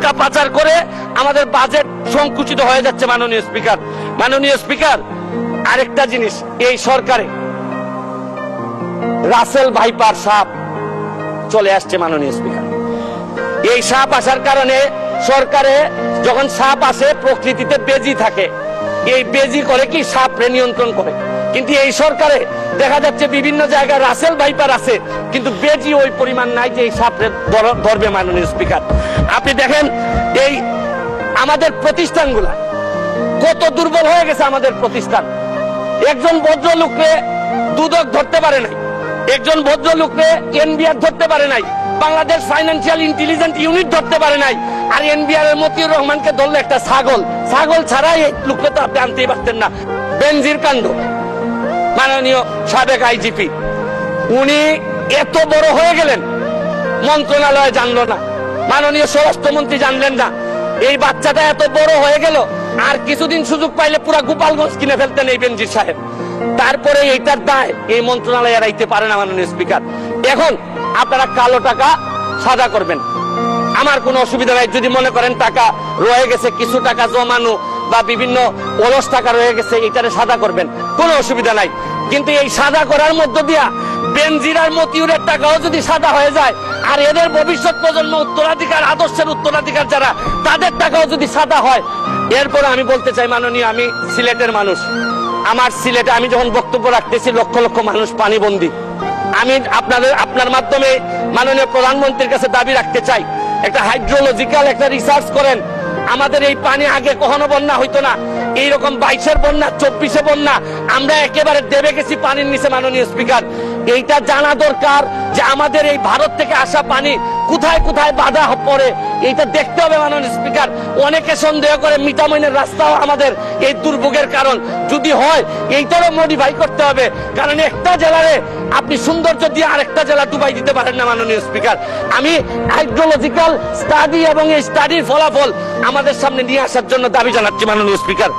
টাকা পাচার করে আমাদের বাজেট সংকুচিত হয়ে যাচ্ছে। মাননীয় স্পিকার, আরেকটা জিনিস, এই সরকারে রাসেল ভাইপার সাপ চলে আসছে। মাননীয় স্পিকার, এই সাপ আসার কারণে সরকারে যখন সাপ আসে প্রকৃতিতে বেজি থাকে, এই বেজি করে কি সাপরে নিয়ন্ত্রণ করে, কিন্তু এই সরকারে দেখা যাচ্ছে বিভিন্ন জায়গায় রাসেল ভাইপার আছে কিন্তু বেজি ওই পরিমাণ নাই যে এই সাপরে ধরবে। মাননীয় স্পিকার, আপনি দেখেন এই আমাদের প্রতিষ্ঠানগুলা কত দুর্বল হয়ে গেছে। আমাদের প্রতিষ্ঠান, একজন ভদ্রলোককে দুদক ধরতে পারে নাই, একজন ভদ্রলোককে এনবিআর ধরতে পারে নাই, বাংলাদেশ ফাইন্যান্সিয়াল ইন্টেলিজেন্স ইউনিট ধরতে পারে নাই, আর এনবিআর এর মতিউর রহমানকে ধরলে একটা ছাগল ছাড়াই এই লোককে তো আপনি আনতেই পারতেন না। বেনজির কাণ্ড, মাননীয় সাবেক আইজিপি উনি এত বড় হয়ে গেলেন, মন্ত্রণালয় জানলো না, মাননীয় স্বরাষ্ট্রমন্ত্রী জানলেন না, এই বাচ্চাটা এত বড় হয়ে গেল, আর কিছুদিন সুযোগ পাইলে পুরা গোপালগঞ্জ কিনে ফেলতেন এই বেনজির সাহেব। তারপরে এইটার দায় এই মন্ত্রণালয় এড়াইতে পারে না। মাননীয় স্পিকার, এখন আপনারা কালো টাকা সাদা করবেন, আমার কোনো অসুবিধা নাই। যদি মনে করেন টাকা রয়ে গেছে, কিছু টাকা জমানো বা বিভিন্ন অলস টাকা রয়ে গেছে, এটারে সাদা করবেন, কোনো অসুবিধা নাই। কিন্তু এই সাদা করার মধ্য দিয়া বেনজির আর মতিউরের টাকাও যদি সাদা হয়ে যায়, আর এদের ভবিষ্যৎ প্রজন্ম উত্তরাধিকার, আদর্শের উত্তরাধিকার যারা, তাদের টাকাও যদি সাদা হয়, এরপর আমি বলতে চাই মাননীয়, আমি সিলেটের মানুষ, আমার সিলেটে আমি যখন বক্তব্য রাখতেছি লক্ষ লক্ষ মানুষ পানিবন্দী। আমি আপনার মাধ্যমে মাননীয় প্রধানমন্ত্রীর কাছে দাবি রাখতে চাই, একটা হাইড্রোলজিক্যাল একটা রিসার্চ করেন। আমাদের এই পানি আগে কখনো বন্যা হইতো না, এইরকম 22-এর বন্যা, 24-এ বন্যা, আমরা একেবারে দেবে গেছি পানির নিচে। মাননীয় স্পিকার, এইটা জানা দরকার যে আমাদের এই ভারত থেকে আসা পানি কোথায় কোথায় বাধা পড়ে, এইটা দেখতে হবে। মাননীয় স্পিকার, অনেকে সন্দেহ করে মিঠামইনের রাস্তাও আমাদের এই দুর্ভোগের কারণ, যদি হয় এইটারও মডিফাই করতে হবে, কারণ একটা জেলারে আপনি সৌন্দর্য দিয়ে আরেকটা জেলা ডুবাই দিতে পারেন না। মাননীয় স্পিকার, আমি হাইড্রোলজিক্যাল স্টাডি এবং এই স্টাডির ফলাফল আমাদের সামনে নিয়ে আসার জন্য দাবি জানাচ্ছি। মাননীয় স্পিকার,